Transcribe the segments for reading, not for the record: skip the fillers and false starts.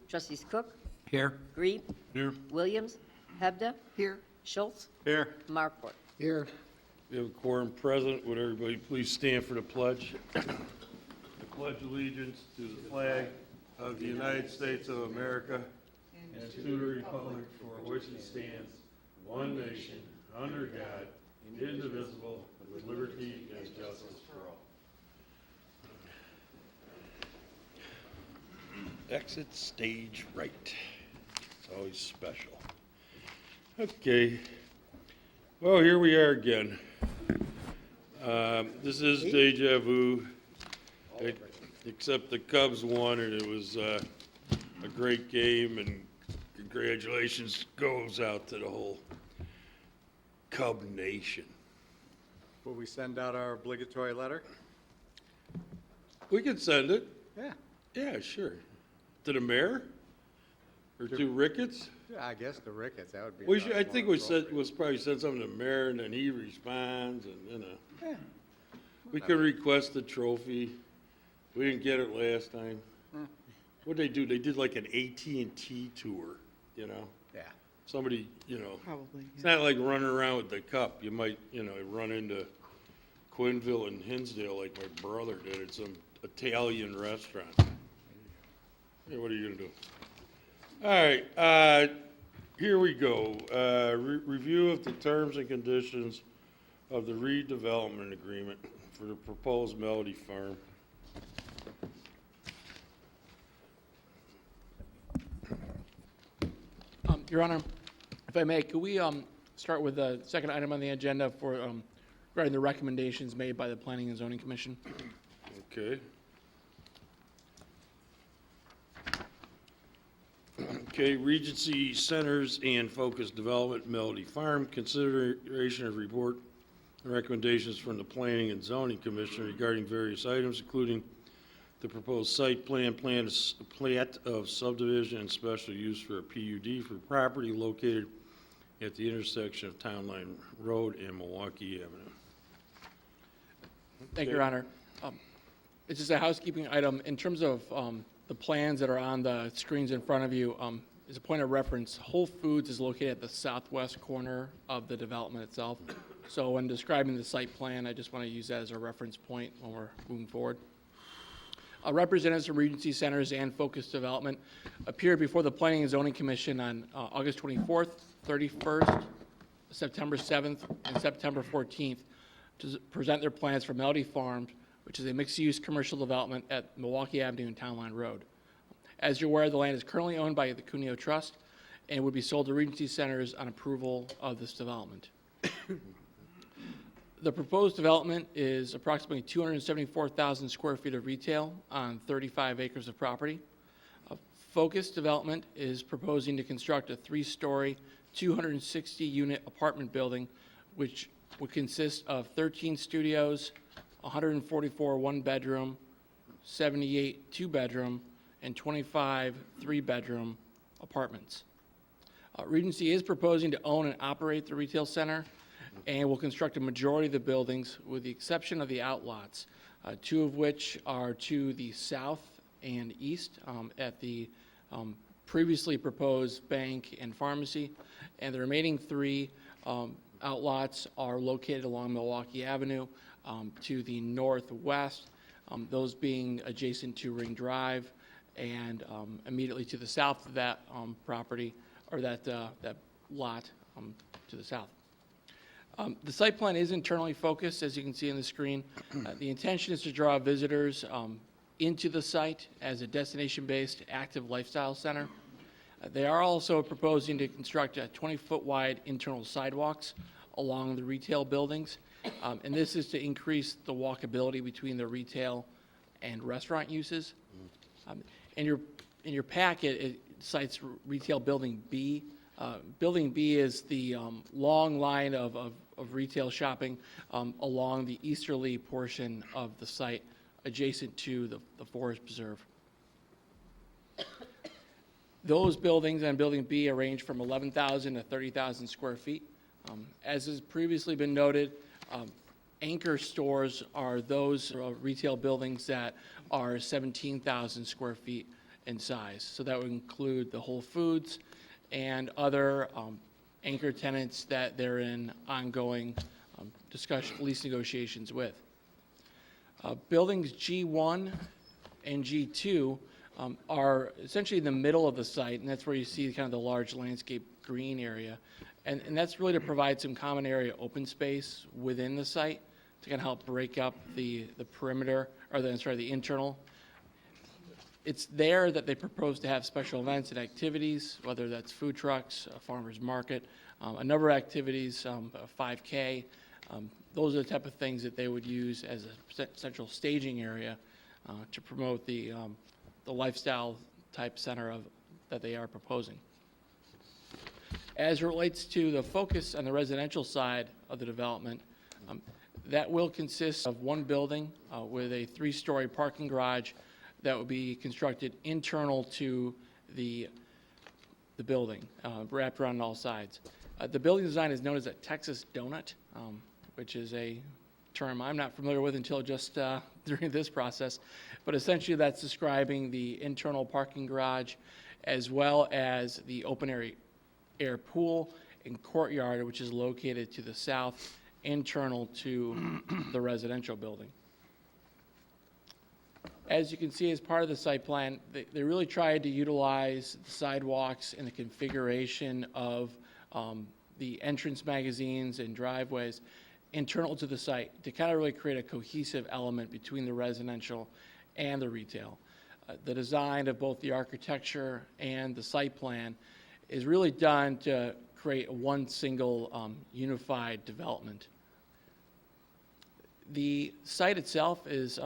Trustees Cook, Here. Grieve, Here. Williams, Hebda, Here. Schultz, Here. Markwart. Here. We have a quorum present. Would everybody please stand for the pledge? I pledge allegiance to the flag of the United States of America and to the republic for which it stands, one nation, under God, indivisible, with liberty and justice for all. Exit stage right. It's always special. Okay. Well, here we are again. This is deja vu, except the Cubs won, and it was a great game, and congratulations goes out to the whole Cub Nation. Will we send out our obligatory letter? We could send it. Yeah. Yeah, sure. To the mayor? Or to Ricketts? Yeah, I guess the Ricketts, that would be. We should, I more think we said, appropriate. was probably send something to the mayor, and then he responds, and, you know. Yeah. We could request a trophy. We didn't get it last time. What'd they do? They did like an AT&T tour, you know? Yeah. Somebody, you know, Probably. it's not like running around with the cup. You might, you know, run into Quinville and Hinsdale like my brother did at some Italian restaurant. Hey, what are you gonna do? All right, here we go. Review of the terms and conditions of the redevelopment agreement for the proposed Melody Farm. Your Honor, if I may, could we start with the second item on the agenda for regarding the recommendations made by the Planning and Zoning Commission? Okay. Okay, Regency Centers and Focus Development, Melody Farm, consideration of report and recommendations from the Planning and Zoning Commission regarding various items, including the proposed site plan, plat of subdivision and special use for a PUD for property located at the intersection of Town Line Road and Milwaukee Avenue. Thank you, Your Honor. It's just a housekeeping item. In terms of the plans that are on the screens in front of you, as a point of reference, Whole Foods is located at the southwest corner of the development itself. So when describing the site plan, I just want to use that as a reference point when we're moving forward. Representatives from Regency Centers and Focus Development appeared before the Planning and Zoning Commission on August 24th, 31st, September 7th, and September 14th to present their plans for Melody Farms, which is a mixed-use commercial development at Milwaukee Avenue and Town Line Road. As you're aware, the land is currently owned by the Cuneo Trust and would be sold to Regency Centers on approval of this development. The proposed development is approximately 274,000 square feet of retail on 35 acres of property. Focus Development is proposing to construct a 3-story, 260-unit apartment building, which would consist of 13 studios, 144 one-bedroom, 78 two-bedroom, and 25 three-bedroom apartments. Regency is proposing to own and operate the retail center and will construct a majority of the buildings with the exception of the outlots, 2 of which are to the south and east at the previously proposed bank and pharmacy, and the remaining 3 outlots are located along Milwaukee Avenue to the northwest, those being adjacent to Ring Drive and immediately to the south of that property, or that lot to the south. The site plan is internally focused, as you can see on the screen. The intention is to draw visitors into the site as a destination-based active lifestyle center. They are also proposing to construct 20-foot wide internal sidewalks along the retail buildings, and this is to increase the walkability between the retail and restaurant uses. In your packet, it cites Retail Building B. Building B is the long line of retail shopping along the easterly portion of the site adjacent to the Forest Preserve. Those buildings on Building B range from 11,000 to 30,000 square feet. As has previously been noted, anchor stores are those retail buildings that are 17,000 square feet in size. So that would include the Whole Foods and other anchor tenants that they're in ongoing lease negotiations with. Buildings G1 and G2 are essentially in the middle of the site, and that's where you see kind of the large landscape green area. And that's really to provide some common area open space within the site to kind of help break up the perimeter, or the internal. It's there that they propose to have special events and activities, whether that's food trucks, a farmer's market, a number of activities, a 5K. Those are the type of things that they would use as a central staging area to promote the lifestyle type center that they are proposing. As it relates to the focus on the residential side of the development, that will consist of one building with a 3-story parking garage that would be constructed internal to the building, wrapped around all sides. The building design is known as a Texas donut, which is a term I'm not familiar with until just during this process. But essentially that's describing the internal parking garage as well as the open air pool and courtyard, which is located to the south, internal to the residential building. As you can see, as part of the site plan, they really tried to utilize the sidewalks and the configuration of the entrance magazines and driveways internal to the site to kind of really create a cohesive element between the residential and the retail. The design of both the architecture and the site plan is really done to create one single unified development. The site itself is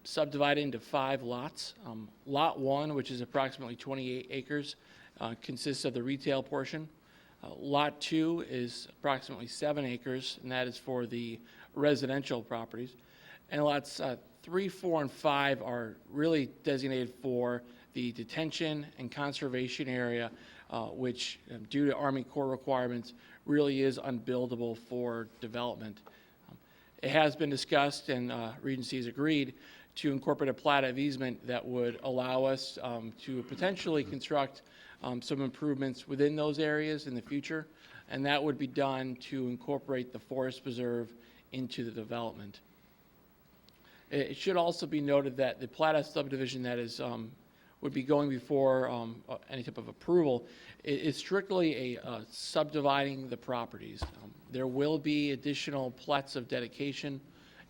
subdivided into 5 lots. Lot 1, which is approximately 28 acres, consists of the retail portion. Lot 2 is approximately 7 acres, and that is for the residential properties. And lots 3, 4, and 5 are really designated for the detention and conservation area, which, due to Army Corps requirements, really is unbuildable for development. It has been discussed, and Regency has agreed to incorporate a plat of easement that would allow us to potentially construct some improvements within those areas in the future, and that would be done to incorporate the forest preserve into the development. It should also be noted that the plat of subdivision that is would be going before any type of approval is strictly a subdividing the properties. There will be additional plats of dedication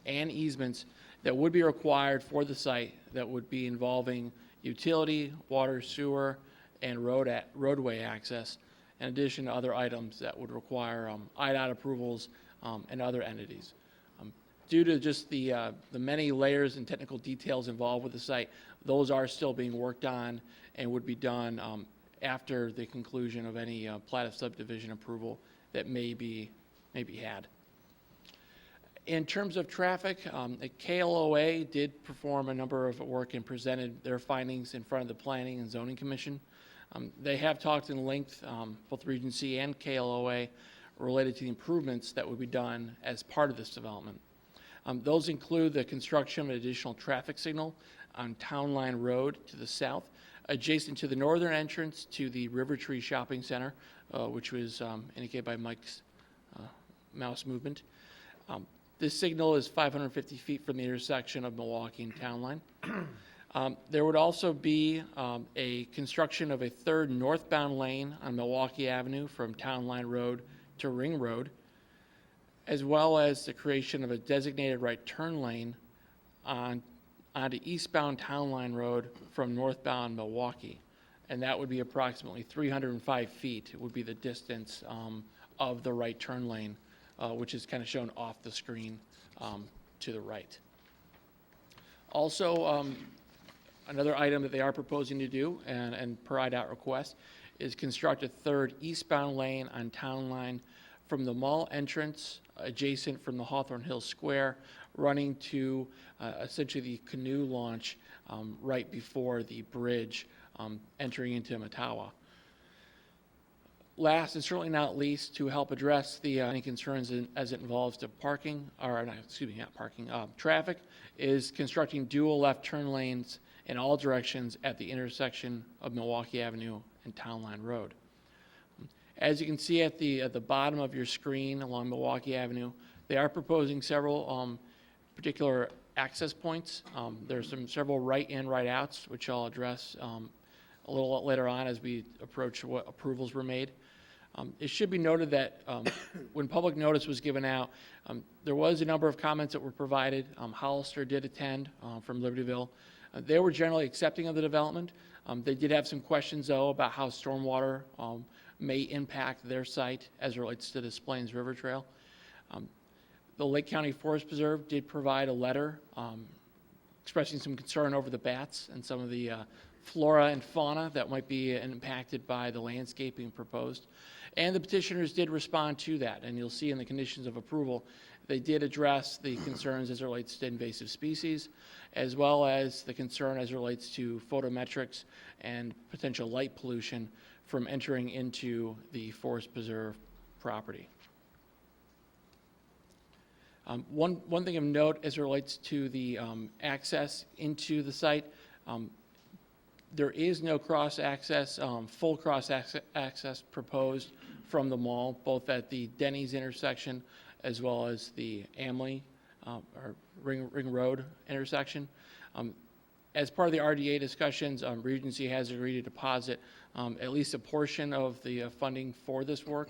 and easements that would be required for the site that would be involving utility, water, sewer, and roadway access, in addition to other items that would require IDOT approvals and other entities. Due to just the many layers and technical details involved with the site, those are still being worked on and would be done after the conclusion of any plat of subdivision approval that may be had. In terms of traffic, the KLOA did perform a number of work and presented their findings in front of the Planning and Zoning Commission. They have talked in length, both Regency and KLOA, related to the improvements that would be done as part of this development. Those include the construction of an additional traffic signal on Town Line Road to the south, adjacent to the northern entrance to the River Tree Shopping Center, which was indicated by Mike's mouse movement. This signal is 550 feet from the intersection of Milwaukee and Town Line. There would also be a construction of a 3rd northbound lane on Milwaukee Avenue from Town Line Road to Ring Road, as well as the creation of a designated right turn lane onto eastbound Town Line Road from northbound Milwaukee. And that would be approximately 305 feet. It would be the distance of the right turn lane, which is kind of shown off the screen to the right. Also, another item that they are proposing to do, and per IDOT request, is construct a 3rd eastbound lane on Town Line from the mall entrance adjacent from the Hawthorne Hills Square, running to essentially the canoe launch right before the bridge entering into Mattawa. Last and certainly not least, to help address any concerns as it involves the traffic, is constructing dual left turn lanes in all directions at the intersection of Milwaukee Avenue and Town Line Road. As you can see at the bottom of your screen along Milwaukee Avenue, they are proposing several particular access points. There's several right-in, right-outs, which I'll address a little later on as we approach what approvals were made. It should be noted that when public notice was given out, there was a number of comments that were provided. Hollister did attend from Libertyville. They were generally accepting of the development. They did have some questions, though, about how stormwater may impact their site as it relates to the Plains River Trail. The Lake County Forest Preserve did provide a letter expressing some concern over the bats and some of the flora and fauna that might be impacted by the landscaping proposed. And the petitioners did respond to that, and you'll see in the conditions of approval, they did address the concerns as it relates to invasive species, as well as the concern as it relates to photometrics and potential light pollution from entering into the Forest Preserve property. One thing of note as it relates to the access into the site, there is no cross-access, full cross-access proposed from the mall, both at the Denny's intersection as well as the Amley or Ring Road intersection. As part of the RDA discussions, Regency has agreed to deposit at least a portion of the funding for this work.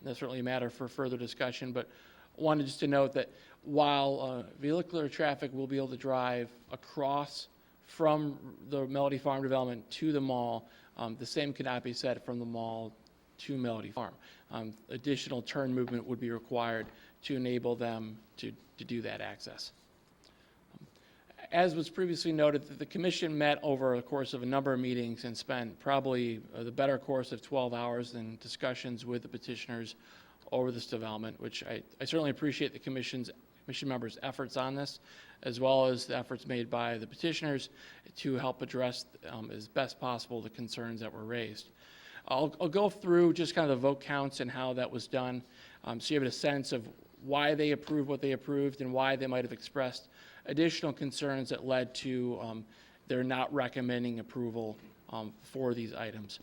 That's certainly a matter for further discussion, but wanted just to note that while vehicular traffic will be able to drive across from the Melody Farm development to the mall, the same cannot be said from the mall to Melody Farm. Additional turn movement would be required to enable them to do that access. As was previously noted, the commission met over the course of a number of meetings and spent probably the better course of 12 hours in discussions with the petitioners over this development, which I certainly appreciate the commission members' efforts on this, as well as the efforts made by the petitioners to help address as best possible the concerns that were raised. I'll go through just kind of the vote counts and how that was done, so you have a sense of why they approved what they approved and why they might have expressed additional concerns that led to their not recommending approval for these items.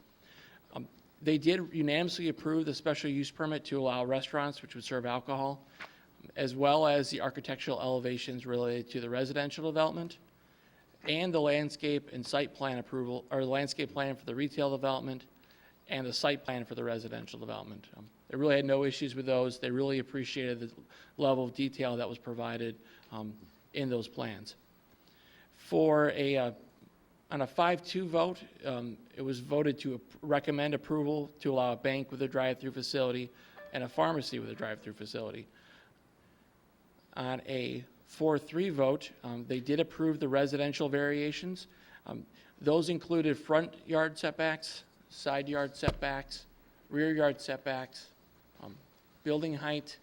They did unanimously approve the special use permit to allow restaurants which would serve alcohol, as well as the architectural elevations related to the residential development and the landscape and site plan approval, or the landscape plan for the retail development and the site plan for the residential development. They really had no issues with those. They really appreciated the level of detail that was provided in those plans. For on a 5-2 vote, it was voted to recommend approval to allow a bank with a drive-through facility and a pharmacy with a drive-through facility. On a 4-3 vote, they did approve the residential variations. Those included front yard setbacks, side yard setbacks, rear yard setbacks, building height,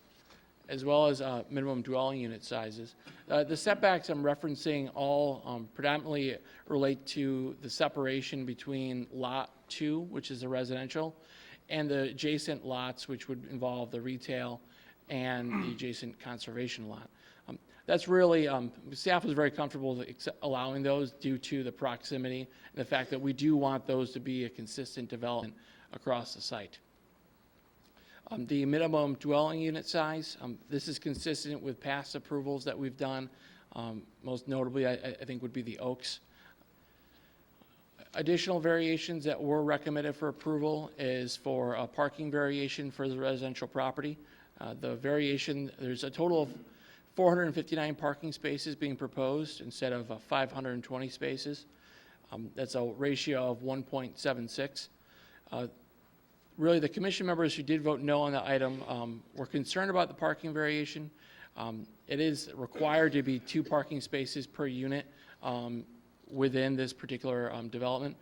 as well as minimum dwelling unit sizes. The setbacks I'm referencing all predominantly relate to the separation between Lot 2, which is the residential, and the adjacent lots, which would involve the retail and the adjacent conservation lot. That's really, staff was very comfortable allowing those due to the proximity and the fact that we do want those to be a consistent development across the site. The minimum dwelling unit size, this is consistent with past approvals that we've done. Most notably, I think, would be the Oaks. Additional variations that were recommended for approval is for a parking variation for the residential property. The variation, there's a total of 459 parking spaces being proposed instead of 520 spaces. That's a ratio of 1.76. Really, the commission members who did vote no on the item were concerned about the parking variation. It is required to be 2 parking spaces per unit within this particular development.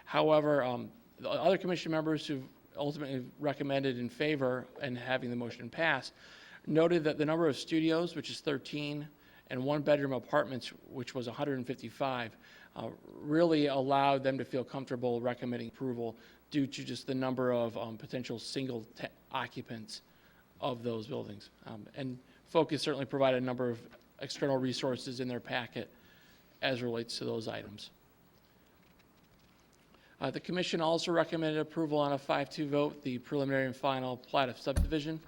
However, the other commission members who ultimately recommended in favor and having the motion pass noted that the number of studios, which is 13, and 1-bedroom apartments, which was 155, really allowed them to feel comfortable recommending approval due to just the number of potential single occupants of those buildings. And Focus certainly provided a number of external resources in their packet as relates to those items. The commission also recommended approval on a 5-2 vote, the preliminary and final plat of subdivision.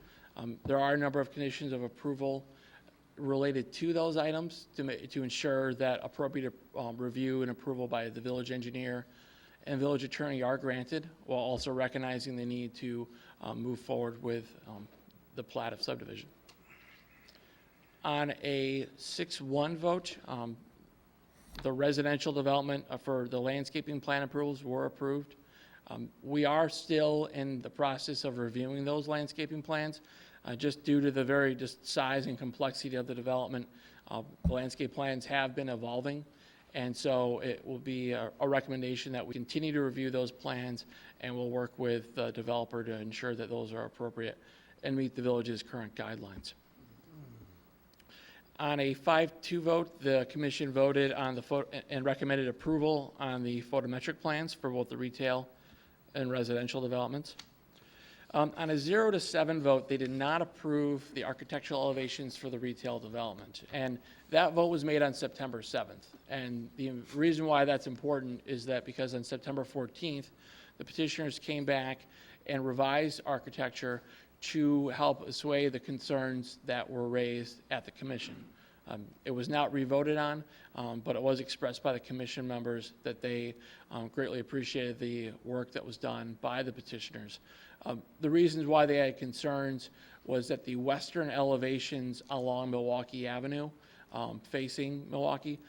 There are a number of conditions of approval related to those items to ensure that appropriate review and approval by the village engineer and village attorney are granted, while also recognizing the need to move forward with the plat of subdivision. On a 6-1 vote, the residential development for the landscaping plan approvals were approved. We are still in the process of reviewing those landscaping plans, just due to the very just size and complexity of the development. The landscape plans have been evolving, and so it will be a recommendation that we continue to review those plans, and we'll work with the developer to ensure that those are appropriate and meet the village's current guidelines. On a 5-2 vote, the commission voted on and recommended approval on the photometric plans for both the retail and residential developments. On a 0-7 vote, they did not approve the architectural elevations for the retail development. And that vote was made on September 7th. And the reason why that's important is that because on September 14th, the petitioners came back and revised architecture to help assuage the concerns that were raised at the commission. It was not revoted on, but it was expressed by the commission members that they greatly appreciated the work that was done by the petitioners. The reasons why they had concerns was that the western elevations along Milwaukee Avenue, facing Milwaukee,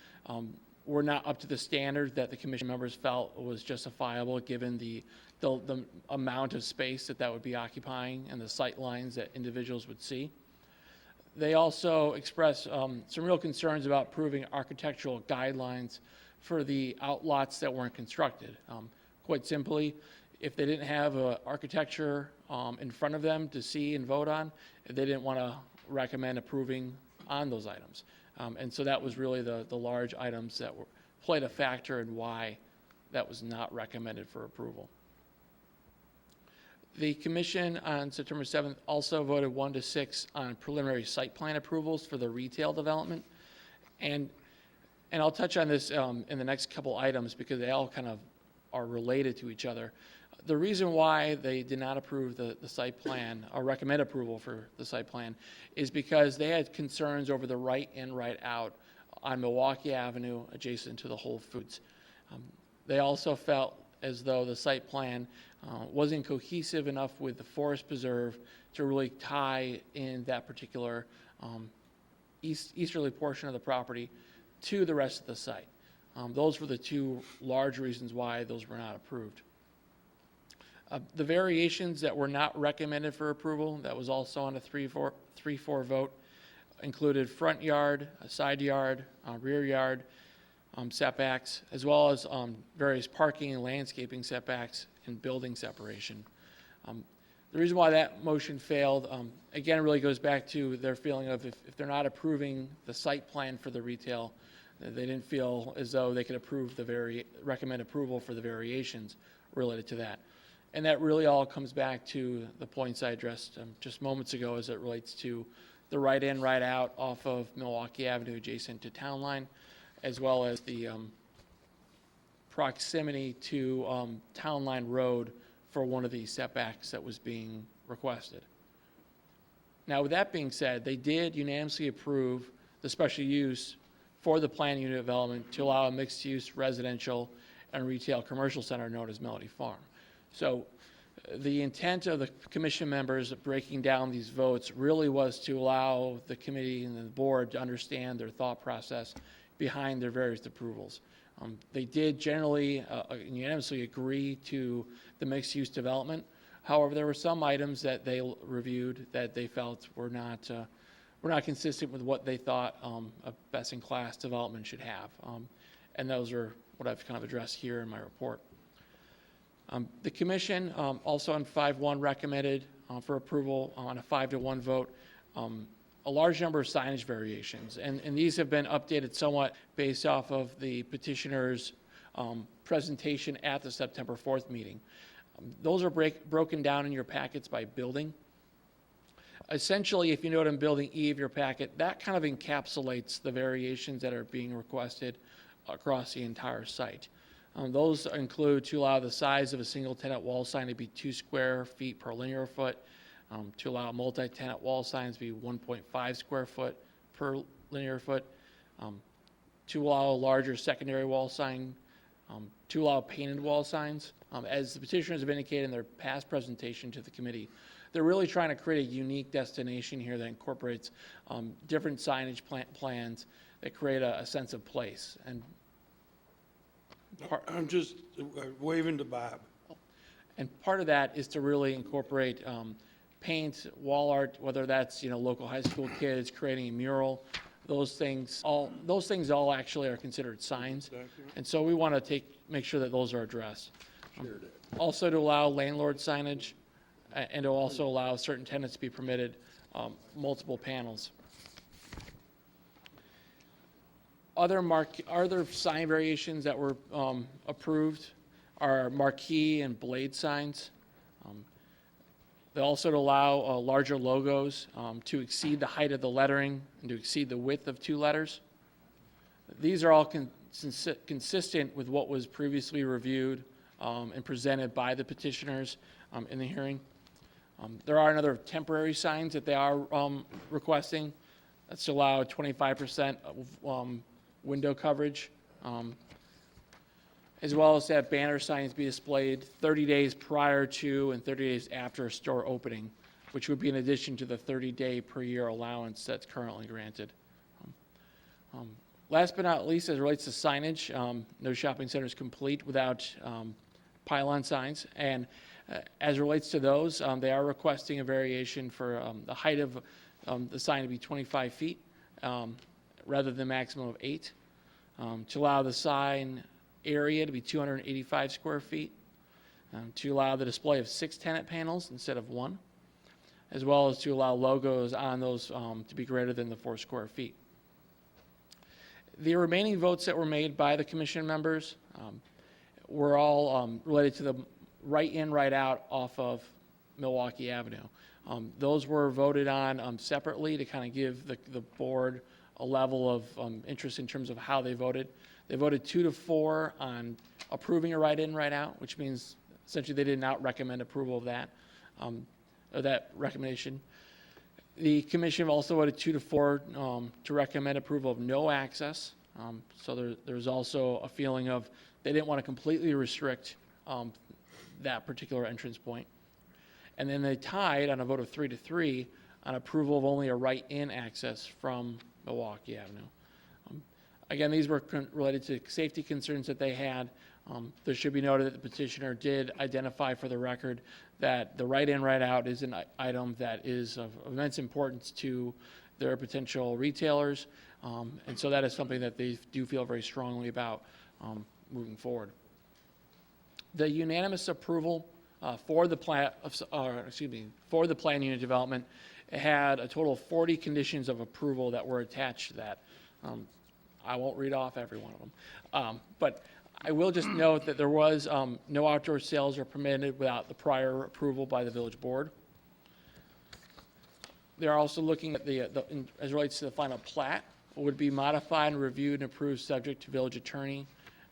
were not up to the standard that the commission members felt was justifiable given the amount of space that would be occupying and the sight lines that individuals would see. They also expressed some real concerns about approving architectural guidelines for the outlots that weren't constructed. Quite simply, if they didn't have architecture in front of them to see and vote on, they didn't want to recommend approving on those items. And so that was really the large items that played a factor in why that was not recommended for approval. The commission on September 7th also voted 1-6 on preliminary site plan approvals for the retail development. And I'll touch on this in the next couple items because they all kind of are related to each other. The reason why they did not approve the site plan or recommend approval for the site plan is because they had concerns over the right in, right out on Milwaukee Avenue adjacent to the Whole Foods. They also felt as though the site plan wasn't cohesive enough with the forest preserve to really tie in that particular easterly portion of the property to the rest of the site. Those were the two large reasons why those were not approved. The variations that were not recommended for approval, that was also on a 3-4 vote, included front yard, a side yard, rear yard setbacks, as well as various parking and landscaping setbacks and building separation. The reason why that motion failed, again, really goes back to their feeling of if they're not approving the site plan for the retail, they didn't feel as though they could recommend approval for the variations related to that. And that really all comes back to the points I addressed just moments ago as it relates to the right in, right out off of Milwaukee Avenue adjacent to Town Line, as well as the proximity to Town Line Road for one of the setbacks that was being requested. Now, with that being said, they did unanimously approve the special use for the planned unit development to allow a mixed-use residential and retail commercial center known as Melody Farm. So the intent of the commission members of breaking down these votes really was to allow the committee and the board to understand their thought process behind their various approvals. They did generally unanimously agree to the mixed-use development. However, there were some items that they reviewed that they felt were not consistent with what they thought a best-in-class development should have. And those are what I've kind of addressed here in my report. The commission also on 5-1 recommended for approval on a 5-1 vote a large number of signage variations, and these have been updated somewhat based off of the petitioner's presentation at the September 4th meeting. Those are broken down in your packets by building. Essentially, if you note in Building E of your packet, that kind of encapsulates the variations that are being requested across the entire site. Those include to allow the size of a single-tenant wall sign to be 2 square feet per linear foot, to allow multi-tenant wall signs to be 1.5 square foot per linear foot, to allow a larger secondary wall sign, to allow painted wall signs. As the petitioners have indicated in their past presentation to the committee, they're really trying to create a unique destination here that incorporates different signage plans that create a sense of place. And I'm just waving to Bob. part of that is to really incorporate paint, wall art, whether that's, local high school kids creating a mural. Those things all actually are considered signs. And so we want to make sure that those are addressed. Also to allow landlord signage and to also allow certain tenants to be permitted multiple panels. Other sign variations that were approved are marquee and blade signs. They also allow larger logos to exceed the height of the lettering and to exceed the width of 2 letters. These are all consistent with what was previously reviewed and presented by the petitioners in the hearing. There are another temporary signs that they are requesting. That's to allow 25% of window coverage, as well as to have banner signs be displayed 30 days prior to and 30 days after a store opening, which would be in addition to the 30-day per year allowance that's currently granted. Last but not least, as it relates to signage, no shopping center is complete without pylon signs. And as it relates to those, they are requesting a variation for the height of the sign to be 25 feet rather than a maximum of 8, to allow the sign area to be 285 square feet, to allow the display of 6 tenant panels instead of 1, as well as to allow logos on those to be greater than the 4 square feet. The remaining votes that were made by the commission members were all related to the right in, right out off of Milwaukee Avenue. Those were voted on separately to kind of give the board a level of interest in terms of how they voted. They voted 2-4 on approving a right in, right out, which means essentially they did not recommend approval of that, or that recommendation. The commission also voted 2-4 to recommend approval of no access. So there's also a feeling of they didn't want to completely restrict that particular entrance point. And then they tied on a vote of 3-3 on approval of only a right-in access from Milwaukee Avenue. Again, these were related to safety concerns that they had. There should be noted that the petitioner did identify for the record that the right-in, right-out is an item that is of immense importance to their potential retailers. And so that is something that they do feel very strongly about moving forward. The unanimous approval for the plan unit development had a total of 40 conditions of approval that were attached to that. I won't read off every one of them, but I will just note that there was no outdoor sales are permitted without the prior approval by the village board. They're also looking at as it relates to the final plat, would be modified and reviewed and approved subject to village attorney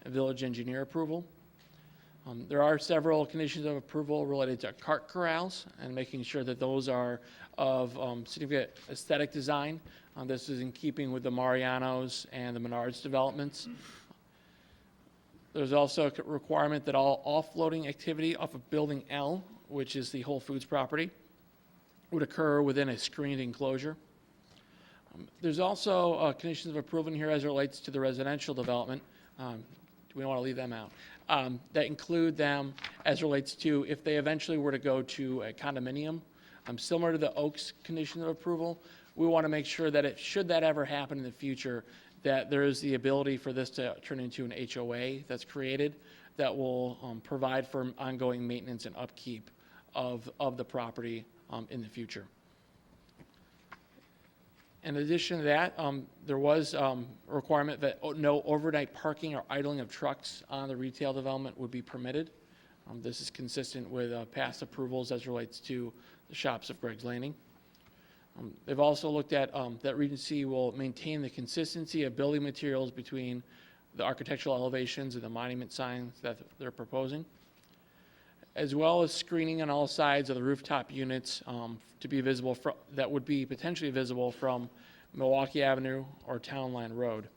and village engineer approval. There are several conditions of approval related to cart corrals and making sure that those are of significant aesthetic design. This is in keeping with the Mariano's and the Menards developments. There's also a requirement that all offloading activity off of Building L, which is the Whole Foods property, would occur within a screened enclosure. There's also conditions of approval in here as it relates to the residential development. We don't want to leave them out. That include them as it relates to if they eventually were to go to a condominium. Similar to the Oaks condition of approval, we want to make sure that should that ever happen in the future, that there is the ability for this to turn into an HOA that's created that will provide for ongoing maintenance and upkeep of the property in the future. In addition to that, there was a requirement that no overnight parking or idling of trucks on the retail development would be permitted. This is consistent with past approvals as relates to the shops of Greg's Landing. They've also looked at that Regency will maintain the consistency of building materials between the architectural elevations and the monument signs that they're proposing, as well as screening on all sides of the rooftop units to be visible that would be potentially visible from Milwaukee Avenue or Town Line Road.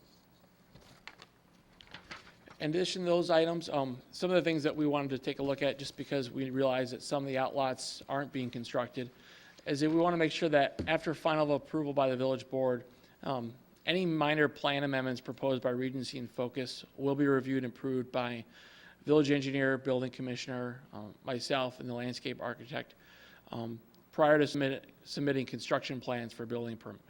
In addition to those items, some of the things that we wanted to take a look at, just because we realize that some of the outlots aren't being constructed, is that we want to make sure that after final approval by the village board, any minor plan amendments proposed by Regency and Focus will be reviewed and approved by village engineer, building commissioner, myself, and the landscape architect prior to submitting construction plans for building permit.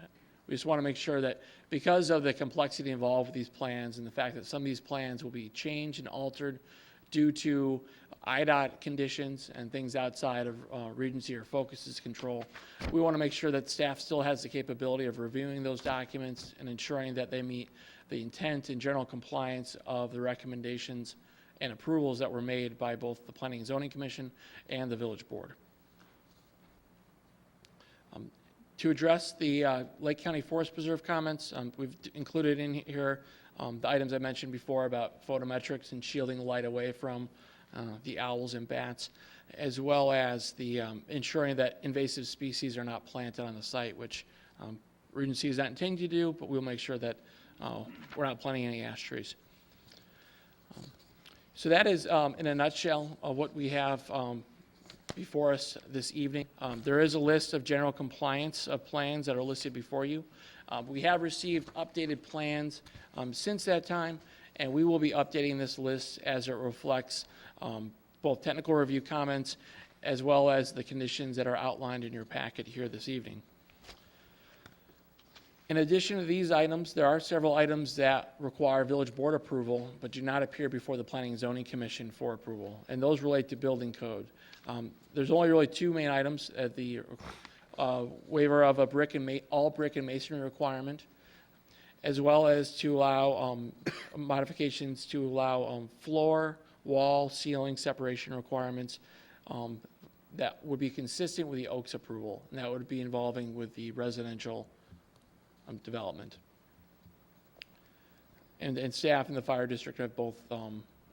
We just want to make sure that because of the complexity involved with these plans and the fact that some of these plans will be changed and altered due to IDOT conditions and things outside of Regency or Focus's control, we want to make sure that staff still has the capability of reviewing those documents and ensuring that they meet the intent and general compliance of the recommendations and approvals that were made by both the Planning and Zoning Commission and the Village Board. To address the Lake County Forest Preserve comments, we've included in here the items I mentioned before about photometrics and shielding the light away from the owls and bats, as well as the ensuring that invasive species are not planted on the site, which Regency is not intending to do, but we'll make sure that we're not planting any ash trees. So that is, in a nutshell, what we have before us this evening. There is a list of general compliance of plans that are listed before you. We have received updated plans since that time, and we will be updating this list as it reflects both technical review comments as well as the conditions that are outlined in your packet here this evening. In addition to these items, there are several items that require village board approval but do not appear before the Planning and Zoning Commission for approval, and those relate to building code. There's only really two main items: the waiver of a all brick and masonry requirement, as well as to allow modifications to allow floor, wall, ceiling separation requirements that would be consistent with the Oaks approval, and that would be involving with the residential development. And staff and the fire district have both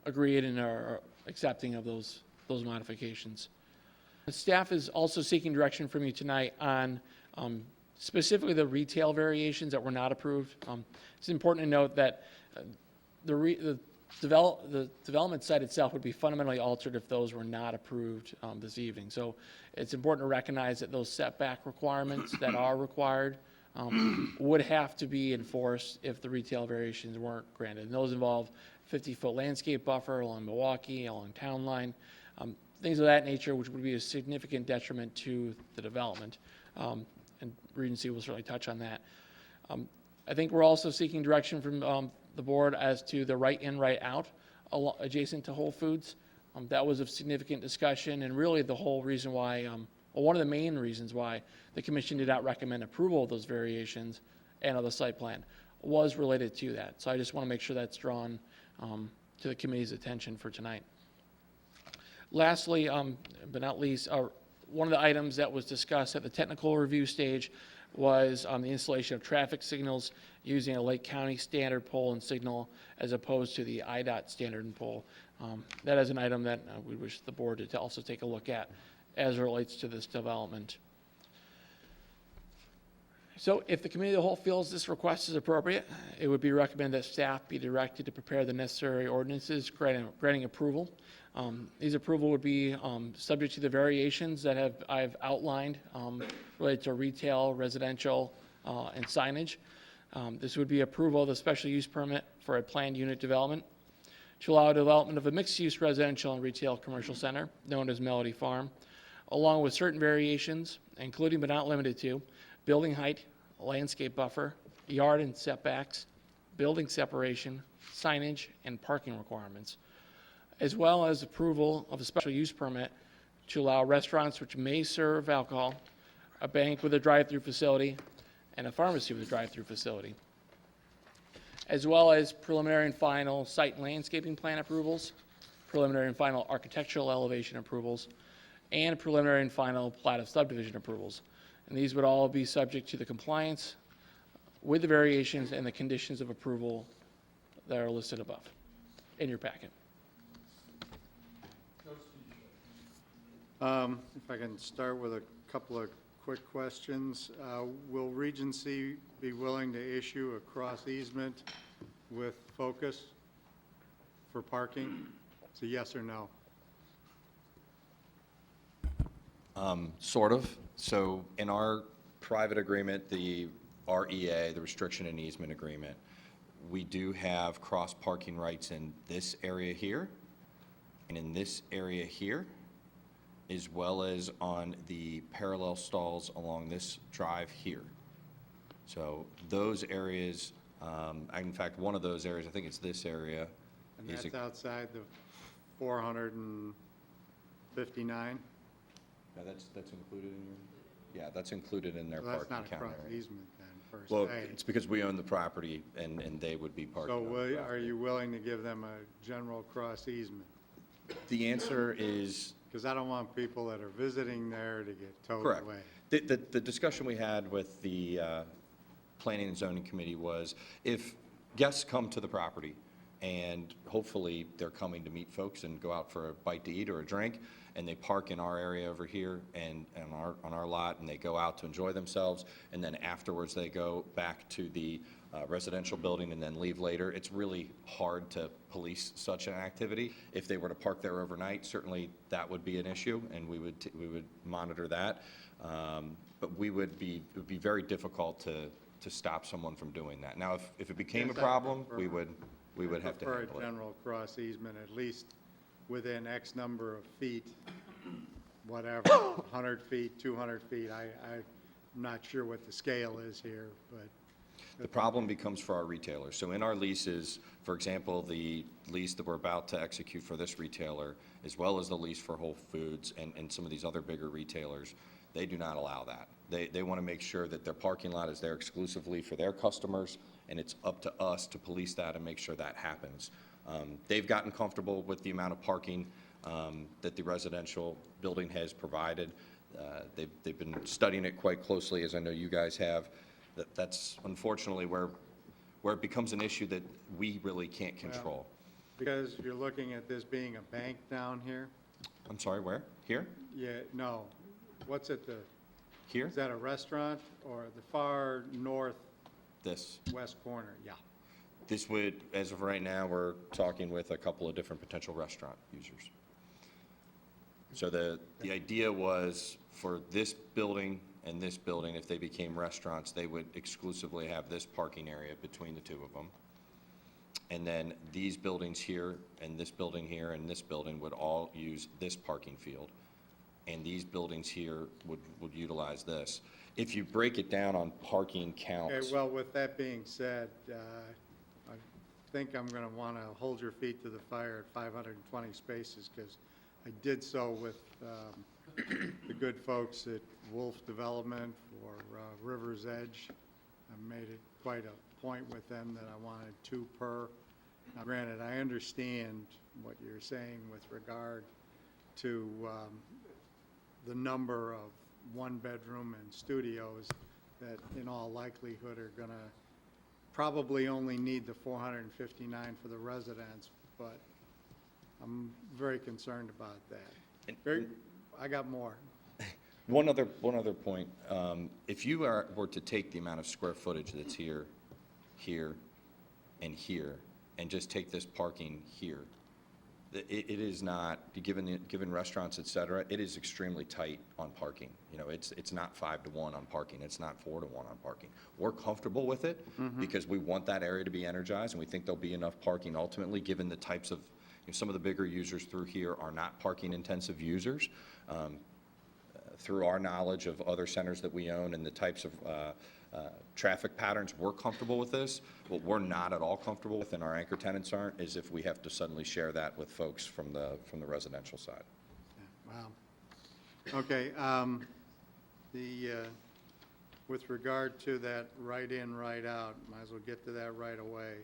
agreed and are accepting of those modifications. The staff is also seeking direction from you tonight on specifically the retail variations that were not approved. It's important to note that the development site itself would be fundamentally altered if those were not approved this evening. So it's important to recognize that those setback requirements that are required would have to be enforced if the retail variations weren't granted. And those involve 50-foot landscape buffer along Milwaukee, along Town Line, things of that nature, which would be a significant detriment to the development. And Regency will certainly touch on that. I think we're also seeking direction from the board as to the right in, right out adjacent to Whole Foods. That was of significant discussion, and really the whole reason why, one of the main reasons why the commission did not recommend approval of those variations and of the site plan was related to that. So I just want to make sure that's drawn to the committee's attention for tonight. Lastly, but not least, one of the items that was discussed at the technical review stage was the installation of traffic signals using a Lake County standard pole and signal as opposed to the IDOT standard and pole. That is an item that we wish the board to also take a look at as it relates to this development. So if the committee of the whole feels this request is appropriate, it would be recommended that staff be directed to prepare the necessary ordinances granting approval. These approval would be subject to the variations that I've outlined related to retail, residential, and signage. This would be approval of the special use permit for a planned unit development to allow development of a mixed-use residential and retail commercial center known as Melody Farm, along with certain variations, including but not limited to building height, landscape buffer, yard and setbacks, building separation, signage, and parking requirements, as well as approval of a special use permit to allow restaurants which may serve alcohol, a bank with a drive-through facility, and a pharmacy with a drive-through facility, as well as preliminary and final site and landscaping plan approvals, preliminary and final architectural elevation approvals, and preliminary and final plat of subdivision approvals. And these would all be subject to the compliance with the variations and the conditions of approval that are listed above in your packet. If I can start with a couple of quick questions. Will Regency be willing to issue a cross easement with Focus for parking? It's a yes or no. Sort of. So in our private agreement, the REA, the restriction and easement agreement, we do have cross parking rights in this area here and in this area here, as well as on the parallel stalls along this drive here. So those areas, in fact, one of those areas, I think it's this area, And is that's outside the 459? Yeah, that's included in your, yeah, that's included in their So that's parking not a count cross area. easement then, per Well, se. it's because we own the property and they would be parking So on the are property. you willing to give them a general cross easement? The answer is Because I don't want people that are visiting there to get towed correct. away. The discussion we had with the Planning and Zoning Committee was if guests come to the property and hopefully they're coming to meet folks and go out for a bite to eat or a drink, and they park in our area over here and on our lot, and they go out to enjoy themselves, and then afterwards they go back to the residential building and then leave later, it's really hard to police such an activity. If they were to park there overnight, certainly that would be an issue, and we would monitor that. But it would be very difficult to stop someone from doing that. Now, if it became a Yes, I problem, prefer- we would have to Prefer handle a it. general cross easement, at least within X number of feet, whatever, 100 feet, 200 feet. I'm not sure what the scale is here, but The problem becomes for our retailers. So in our leases, for example, the lease that we're about to execute for this retailer, as well as the lease for Whole Foods and some of these other bigger retailers, they do not allow that. They want to make sure that their parking lot is there exclusively for their customers, and it's up to us to police that and make sure that happens. They've gotten comfortable with the amount of parking that the residential building has provided. They've been studying it quite closely, as I know you guys have. That's unfortunately where it becomes an issue that we really can't control. because you're looking at this being a bank down here. I'm sorry, where? Here? Yeah, no. What's at the, Here? is that a restaurant or the far northwest This. corner? Yeah. This would, as of right now, we're talking with a couple of different potential restaurant users. So the idea was for this building and this building, if they became restaurants, they would exclusively have this parking area between the two of them. And then these buildings here, and this building here, and this building would all use this parking field. And these buildings here would utilize this. If you break it down on parking counts. Okay, well, with that being said, I think I'm going to want to hold your feet to the fire at 520 spaces, because I did so with the good folks at Wolf Development for River's Edge. I made it quite a point with them that I wanted 2 per. Now granted, I understand what you're saying with regard to the number of one-bedroom and studios that in all likelihood are going to probably only need the 459 for the residents, but I'm very concerned about that. I got more. One other point, if you were to take the amount of square footage that's here, here, and here, and just take this parking here, it is not, given restaurants, et cetera, it is extremely tight on parking. You know, it's not 5 to 1 on parking, it's not 4 to 1 on parking. We're comfortable with it because we want that area to be energized, and we think there'll be enough parking ultimately, given the types of, some of the bigger users through here are not parking-intensive users. Through our knowledge of other centers that we own and the types of traffic patterns, we're comfortable with this. What we're not at all comfortable with, and our anchor tenants aren't, is if we have to suddenly share that with folks from the residential side. Wow. Okay, with regard to that right in, right out, might as well get to that right away.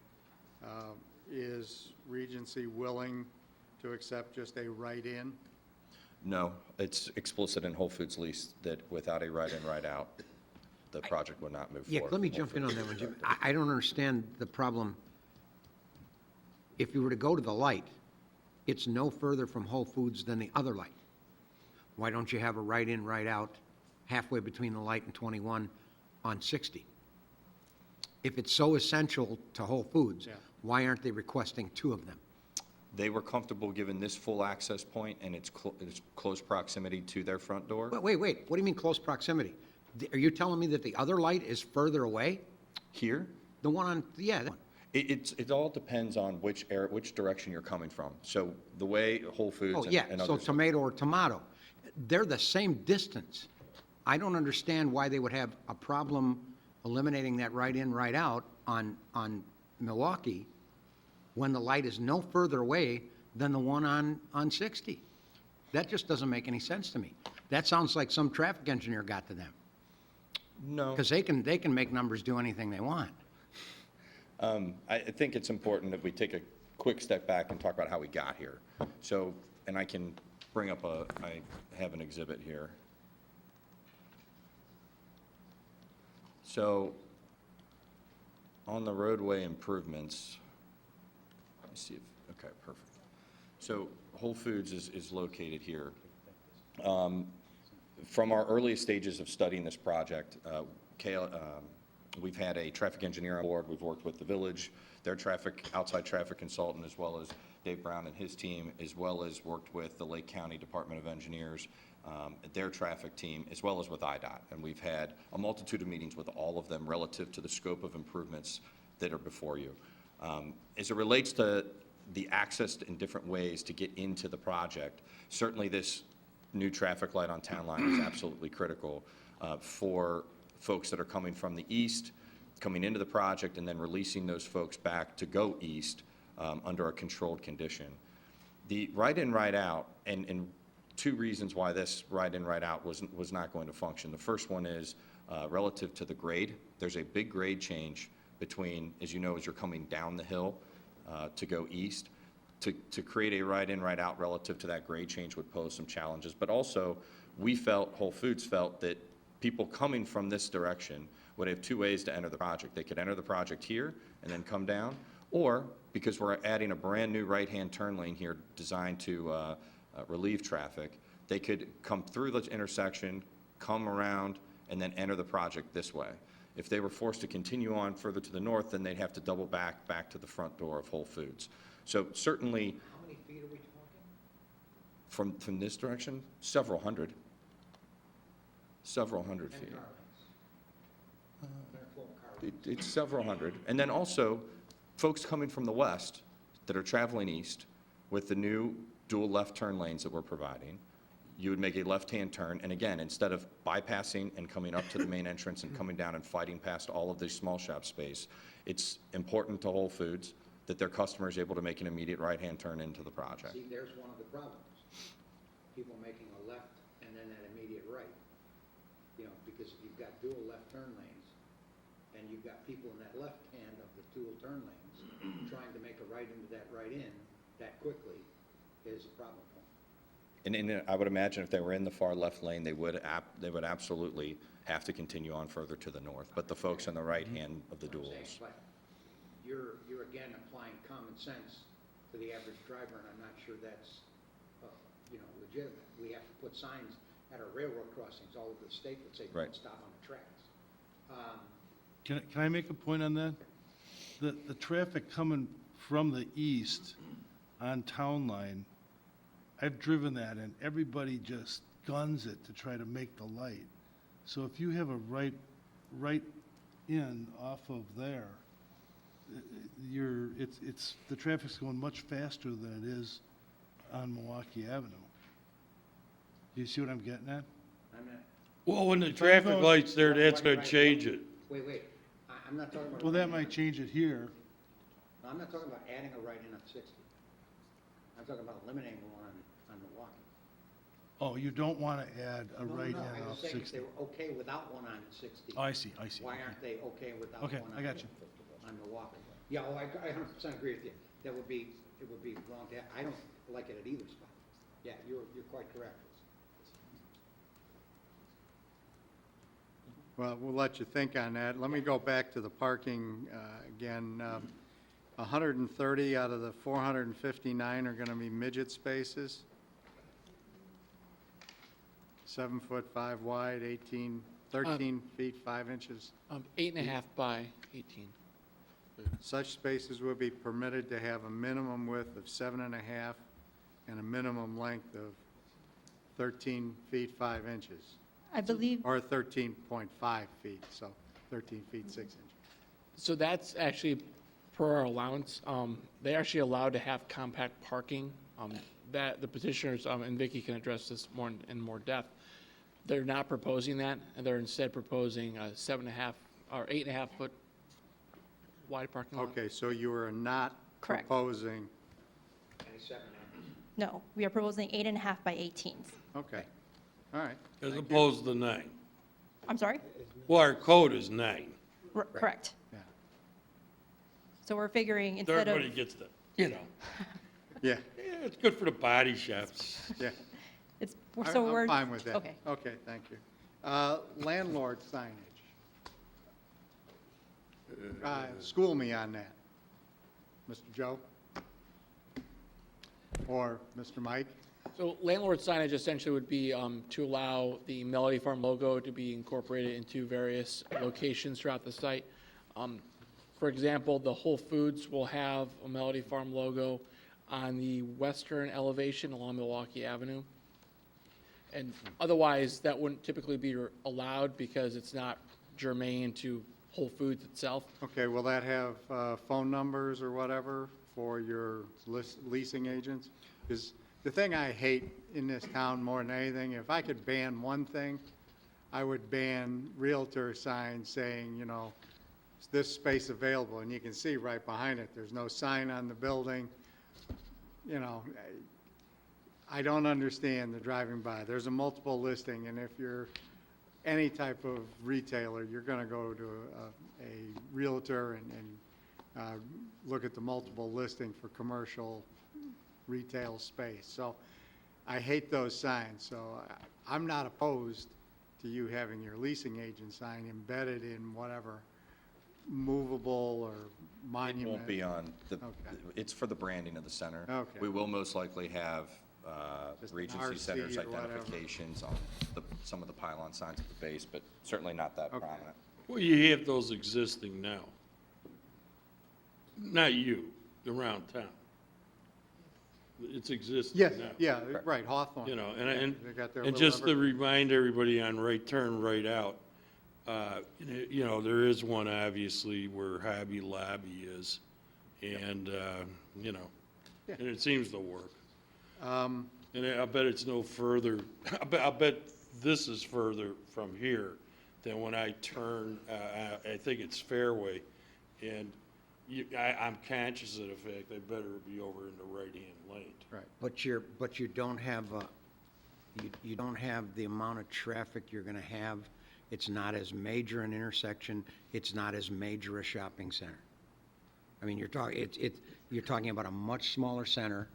Is Regency willing to accept just a right in? No, it's explicit in Whole Foods lease that without a right in, right out, the project would not move Yeah, forward. let me jump in on that one, Jim. I don't understand the problem. if you were to go to the light, it's no further from Whole Foods than the other light. Why don't you have a right in, right out, halfway between the light and 21 on 60? If it's so essential to Whole Foods, Yeah. why aren't they requesting two of them? They were comfortable given this full access point and its close proximity to their front door. Wait, what do you mean close proximity? Are you telling me that the other light is further away? Here, The one on, yeah, that one. it all depends on which direction you're coming from. So the way Whole Foods Oh, and yeah, and so others. tomato or tomato. They're the same distance. I don't understand why they would have a problem eliminating that right in, right out on Milwaukee when the light is no further away than the one on 60. That just doesn't make any sense to me. That sounds like some traffic engineer got to them, No. because they can make numbers do anything they want. I think it's important that we take a quick step back and talk about how we got here. So, and I can bring up I have an exhibit here. So, on the roadway improvements, let me see if, okay, perfect. So Whole Foods is located here. From our earliest stages of studying this project, we've had a traffic engineer on board. We've worked with the village, their outside traffic consultant, as well as Dave Brown and his team, as well as worked with the Lake County Department of Engineers, their traffic team, as well as with IDOT. And we've had a multitude of meetings with all of them relative to the scope of improvements that are before you. As it relates to the access in different ways to get into the project, certainly this new traffic light on Town Line is absolutely critical for folks that are coming from the east, coming into the project, and then releasing those folks back to go east under a controlled condition. The right-in, right-out, and two reasons why this right-in, right-out was not going to function. The first one is relative to the grade. There's a big grade change between, as you know, as you're coming down the hill to go east. To create a right-in, right-out relative to that grade change would pose some challenges. But also, Whole Foods felt that people coming from this direction would have two ways to enter the project. They could enter the project here and then come down, or because we're adding a brand-new right-hand turn lane here designed to relieve traffic, they could come through the intersection, come around, and then enter the project this way. If they were forced to continue on further to the north, then they'd have to double back to the front door of Whole Foods. So certainly, How many feet are we talking? from this direction, several hundred feet. It's several hundred. And then also, folks coming from the west that are traveling east with the new dual left turn lanes that we're providing, you would make a left-hand turn, and again, instead of bypassing and coming up to the main entrance and coming down and fighting past all of this small shop space, it's important to Whole Foods that their customer is able to make an immediate right-hand turn into the project. See, there's one of the problems. People making a left and then that immediate right. You know, because you've got dual left turn lanes, and you've got people in that left hand of the dual turn lanes trying to make a right into that right in that quickly is a problem point. And I would imagine if they were in the far left lane, they would absolutely have to continue on further to the north. But the folks on the right hand of the That's what I'm saying, duals. but you're again applying common sense to the average driver, and I'm not sure that's, legitimate. We have to put signs at our railroad crossings all over the state that say, Right. don't stop on the tracks. Can I make a point on that? The traffic coming from the east on Town Line, I've driven that and everybody just guns it to try to make the light. So if you have a right in off of there, the traffic's going much faster than it is on Milwaukee Avenue. Do you see what I'm getting at? I'm not, Well, when the traffic light's there, that's gonna change it. wait, I'm not talking about. Well, that might change it here. No, I'm not talking about adding a right in on 60. I'm talking about eliminating the one on Milwaukee. Oh, you don't want to add a No, right no, in I off was saying if 60. they were okay without one on 60. Oh, I see. Why Okay. aren't they okay without Okay, one I got you. on Milwaukee? Yeah, I 100% agree with you. It would be wrong to, I don't like it at either spot. Yeah, you're quite correct. Well, we'll let you think on that. Let me go back to the parking again. 130 out of the 459 are going to be midget spaces. 7 foot 5 wide, 13 feet 5 inches. 8.5 by 18. Such spaces will be permitted to have a minimum width of 7.5 and a minimum length of 13 feet 5 inches, I believe, or 13.5 feet, so 13 feet 6 inches. So that's actually per our allowance. They're actually allowed to have compact parking. That the petitioners, and Vicky can address this more in more depth. They're not proposing that, and they're instead proposing a 7.5 or 8.5 foot wide parking lot. Okay, so you are not Correct. proposing, no, we are proposing 8.5 by 18s. okay, all right. As opposed to 9. I'm sorry? Well, our code is 9. Correct. Yeah. So we're figuring So instead of, everybody gets the, you know, Yeah, yeah, it's good for the body shops. yeah. it's, so we're. I'm fine with that. Okay. Okay, thank you. Landlord signage. School me on that. Mr. Joe? Or Mr. Mike? So landlord signage essentially would be to allow the Melody Farm logo to be incorporated into various locations throughout the site. For example, the Whole Foods will have a Melody Farm logo on the western elevation along Milwaukee Avenue. And otherwise, that wouldn't typically be allowed because it's not germane to Whole Foods itself. Okay, will that have phone numbers or whatever for your leasing agents? Because the thing I hate in this town more than anything, if I could ban one thing, I would ban realtor signs saying, you know, is this space available? And you can see right behind it, there's no sign on the building. You know, I don't understand the driving by. There's a multiple listing, and if you're any type of retailer, you're going to go to a realtor and look at the multiple listing for commercial retail space. So I hate those signs. So I'm not opposed to you having your leasing agent sign embedded in whatever movable or It monument. won't be on the, Okay. it's for the branding of the center. Okay. We will most likely have Just an Regency RC Center's or whatever. identifications on some of the pylon signs at the base, but certainly not that Okay. prominent. Well, you have those existing now. Not you, around town. It's existing Yes, now. yeah, right, Hawthorne. You know, They got their and little just to remind everybody on right turn, right out, you know, there is one obviously where Hobby Lobby is, and, you know, Yeah. and it seems to work. Um, And I bet it's no further, I bet this is further from here than when I turn, I think it's Fairway, and I'm conscious of the fact I better be over in the right-hand lane. Right. But you don't have you don't have the amount of traffic you're gonna have. It's not as major an intersection, it's not as major a shopping center. I mean, you're talking about a much smaller center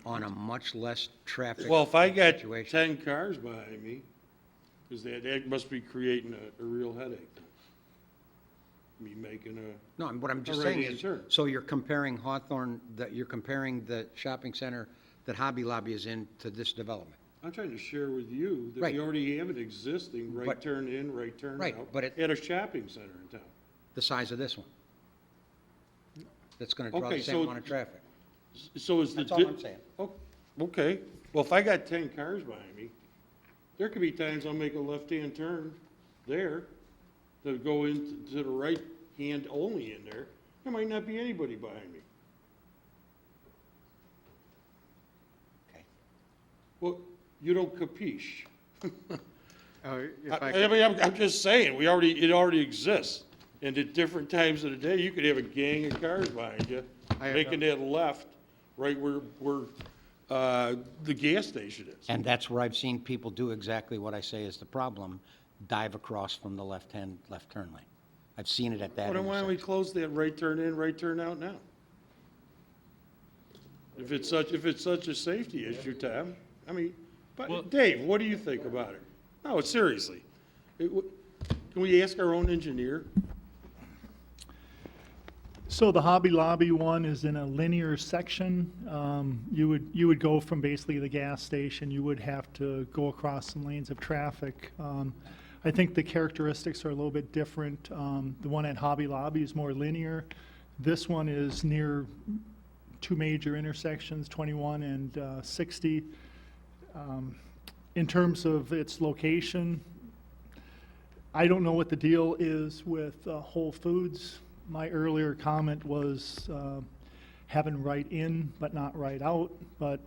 on a much less traffic Well, if I got situation. 10 cars behind me, because that must be creating a real headache. Me making a, No, what I'm just a saying right-hand is, turn. so you're comparing Hawthorne, you're comparing the shopping center that Hobby Lobby is in to this development. I'm trying to share with you that Right. we already have an existing right But- turn in, right turn Right, out but it- at a shopping center in town. The size of this one. That's gonna draw Okay, the same so- amount of traffic. So is the. That's all I'm saying. Oh, okay, well, if I got 10 cars behind me, there could be times I'll make a left-hand turn there to go into the right hand only in there. There might not be anybody behind me. Okay. Well, you don't capiche. if I I could- mean, I'm just saying, it already exists. And at different times of the day, you could have a gang of cars behind you, I have making that left, right where the gas station is. And that's where I've seen people do exactly what I say is the problem, dive across from the left turn lane. I've seen it at that Well, then why don't we intersection. close that right turn in, right turn out now? If it's such a safety issue, Tom, I mean, but Dave, what do you think about it? No, seriously. Can we ask our own engineer? So the Hobby Lobby one is in a linear section. You would go from basically the gas station, you would have to go across some lanes of traffic. I think the characteristics are a little bit different. The one at Hobby Lobby is more linear. This one is near two major intersections, 21 and 60. In terms of its location, I don't know what the deal is with Whole Foods. My earlier comment was having right in but not right out, but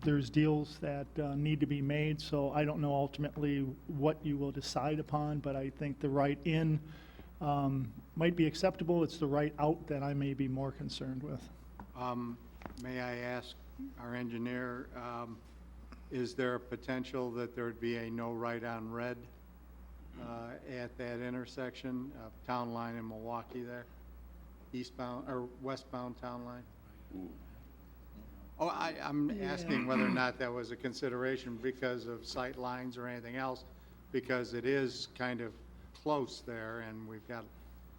there's deals that need to be made, so I don't know ultimately what you will decide upon, but I think the right in might be acceptable. It's the right out that I may be more concerned with. May I ask our engineer, is there a potential that there would be a no right on red at that intersection of Town Line and Milwaukee there? Eastbound, or westbound Town Line? Oh, I'm asking whether or not that was a consideration because of sight lines or anything else, because it is kind of close there, and we've got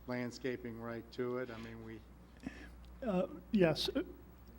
landscaping right to it. I mean, Yes,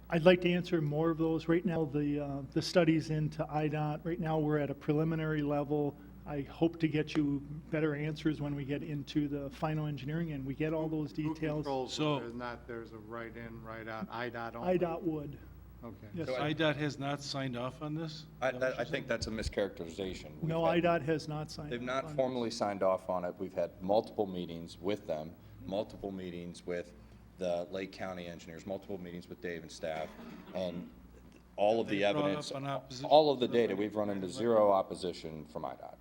I'd like to answer more of those. Right now, the study's into IDOT. Right now, we're at a preliminary level. I hope to get you better answers when we get into the final engineering and we get all those who details. controls So- whether or not there's a right in, right out? IDOT only? IDOT would, Okay. yes. IDOT has not signed off on this? Is that what I you're think that's a mischaracterization. We've No, had- IDOT has not signed. They've off not on it. formally signed off on it. We've had multiple meetings with them, multiple meetings with the Lake County engineers, multiple meetings with Dave and staff, and all of the They brought evidence, up an opposition all of the to data, the- we've run into zero opposition from IDOT.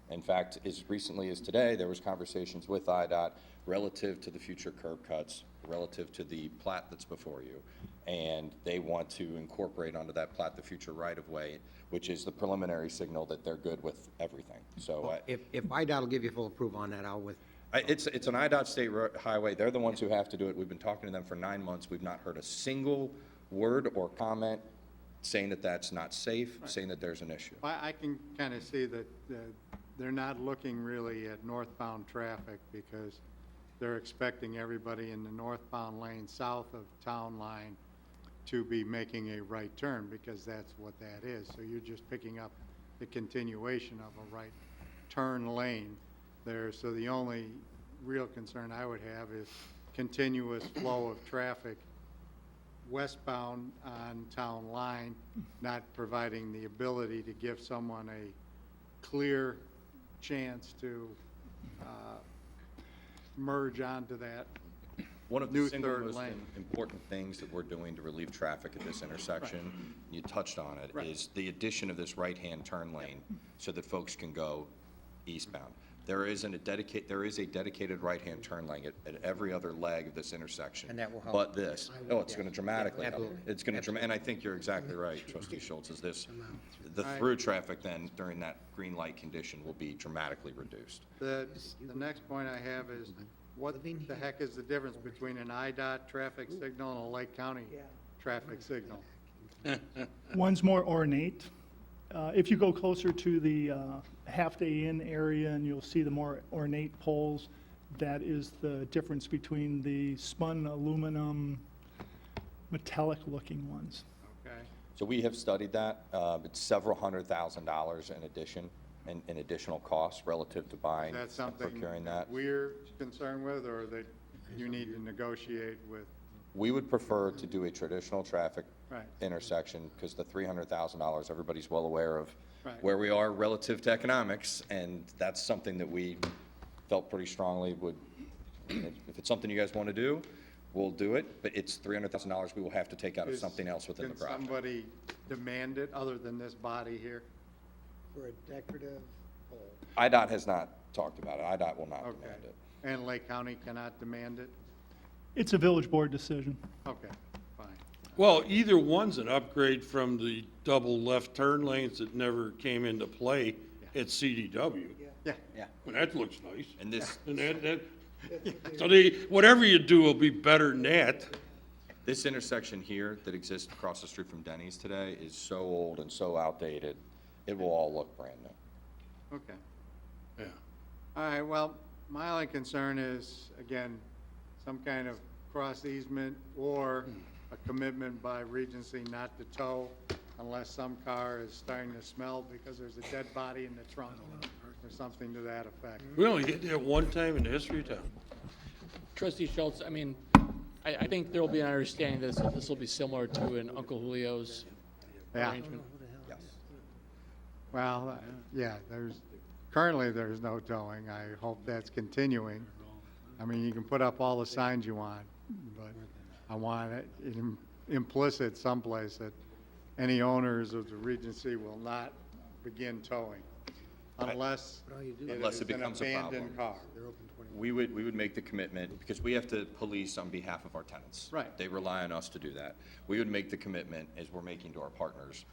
In fact, as recently as today, there was conversations with IDOT relative to the future curb cuts, relative to the plat that's before you. And they want to incorporate onto that plat the future right-of-way, which is the preliminary signal that they're good with everything. So If IDOT will give you full approval on that, I'll with, it's an IDOT state highway. They're the ones who have to do it. We've been talking to them for 9 months. We've not heard a single word or comment saying that that's not safe, saying that there's an issue. I can kind of see that they're not looking really at northbound traffic because they're expecting everybody in the northbound lane south of Town Line to be making a right turn, because that's what that is. So you're just picking up the continuation of a right turn lane there. So the only real concern I would have is continuous flow of traffic westbound on Town Line, not providing the ability to give someone a clear chance to merge onto that. One of New the single third most lane. important things that we're doing to relieve traffic at this intersection, you touched on it, Right. is the addition of this right-hand turn lane so that folks can go eastbound. There is a dedicated right-hand turn lane at every other leg of this intersection. And that will help. But this, it's going to dramatically help. absolutely. It's going to, and I think you're exactly right, Trustee Schultz, is this, the Right. through traffic then during that green light condition will be dramatically reduced. The next point I have is, what the heck is the difference between an IDOT traffic signal and a Lake County traffic signal? One's more ornate. If you go closer to the Half-Day Inn area, and you'll see the more ornate poles, that is the difference between the spun aluminum metallic-looking ones. Okay? So we have studied that. It's several $100,000 in addition, in additional costs relative to buying Is that and something procuring that. we're concerned with, or that you need to negotiate with? We would prefer to do a traditional traffic Right. intersection, because the $300,000, everybody's well aware of Right. where we are relative to economics, and that's something that we felt pretty strongly would, if it's something you guys want to do, we'll do it, but it's $300,000 we will have to take out of Is- something else within the project. Can somebody demand it other than this body here? For a decorative pole. IDOT has not talked about it. IDOT will not Okay. demand it. And Lake County cannot demand it? It's a village board decision. Okay, fine. Well, either one's an upgrade from the double left turn lanes that never came into play at CDW. Yeah. And that looks nice. And this, And so whatever you do will be better than that. this intersection here that exists across the street from Denny's today is so old and so outdated, it will all look brand new. Okay. Yeah. All right, well, my only concern is, again, some kind of cross easement or a commitment by Regency not to tow unless some car is starting to smell because there's a dead body in the trunk or something to that effect. We only did that one time in the history of town. Trustee Schultz, I mean, I think there will be an understanding that this will be similar to an Uncle Julio's Yeah. arrangement. Well, yeah, currently there's no towing. I hope that's continuing. I mean, you can put up all the signs you want, but I want it implicit someplace that any owners of the Regency will not begin towing unless it Unless is it an becomes a abandoned car. We would make the commitment, because we have to police on behalf of our tenants. Right. They rely on us to do that. We would make the commitment, as we're making to our partners.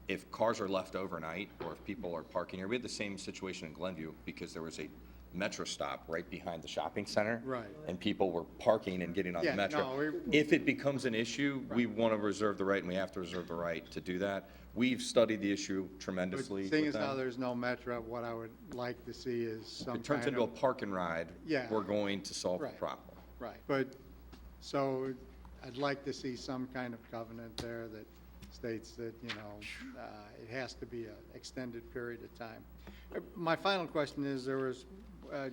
If cars are left overnight, or if people are parking here, we had the same situation in Glenview, because there was a Metro stop right behind the shopping center. Right. And people were parking and getting on the Yeah, Metro. no, If it becomes an issue, we want to reserve the right, and we have to reserve the right to do that. We've studied the issue But tremendously seeing with as how them. there's no Metro, what I would like to see is some If it turns kind into a of. park and ride, Yeah. we're going to solve the Right. problem. Right, but, so I'd like to see some kind of covenant there that states that, it has to be an extended period of time. My final question is, there was,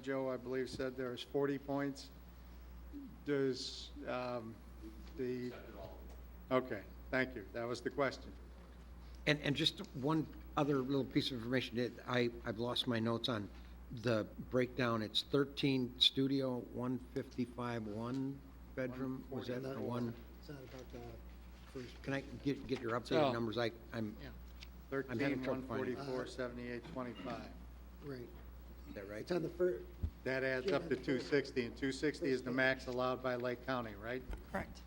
Joe, I believe, said there was 40 points. Does, okay, thank you, that was the question. And just one other little piece of information, I've lost my notes on the breakdown. It's 13 studio, 155, one bedroom, was that or one? It's not about the first. Can I get your So- updated numbers? I'm, Yeah. 13, having trouble finding it. 144, 78, 25. Right. is that right? It's on the first, That adds up to 260, and 260 is the max allowed by Lake County, right? Correct.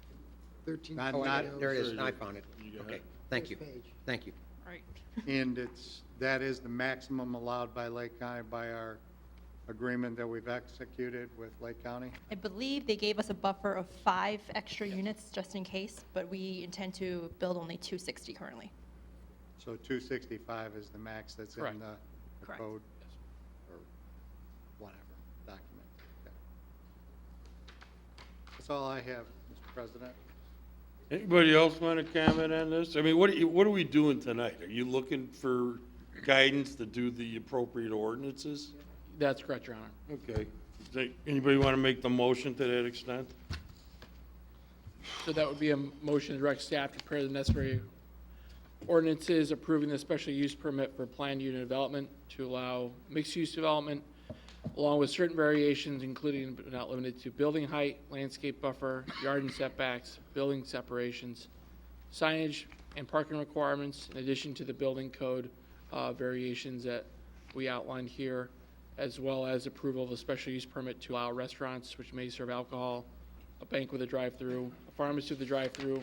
13. Not- Oh, not- there it is, I found it. got Okay, it? thank you, First page. thank you. Right. And that is the maximum allowed by Lake County by our agreement that we've executed with Lake County? I believe they gave us a buffer of 5 extra units just in case, but we intend to build only 260 currently. So 265 is the max that's in Correct. the Correct. code or whatever document. Okay. That's all I have, Mr. President. Anybody else want to comment on this? I mean, what are we doing tonight? Are you looking for guidance to do the appropriate ordinances? That's correct, Your Honor. Okay. Anybody want to make the motion to that extent? So that would be a motion to direct staff to prepare the necessary ordinances approving the special use permit for planned unit development to allow mixed-use development, along with certain variations, including but not limited to building height, landscape buffer, yard and setbacks, building separations, signage, and parking requirements, in addition to the building code variations that we outlined here, as well as approval of a special use permit to allow restaurants which may serve alcohol, a bank with a drive-through, a pharmacy with a drive-through,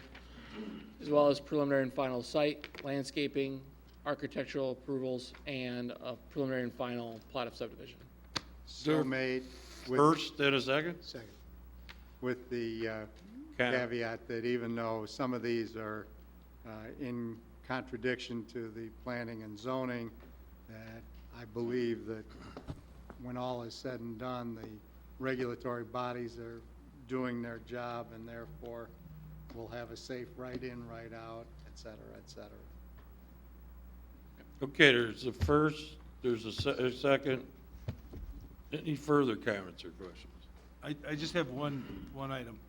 as well as preliminary and final site, landscaping, architectural approvals, and a preliminary and final plat of subdivision. So made with, First and a second? Second. with the caveat that even though some of these are in contradiction to the planning and zoning, that I believe that when all is said and done, the regulatory bodies are doing their job and therefore we'll have a safe right-in, right-out, et cetera, et cetera. Okay, there's a first, there's a second. Any further comments or questions? I just have one item.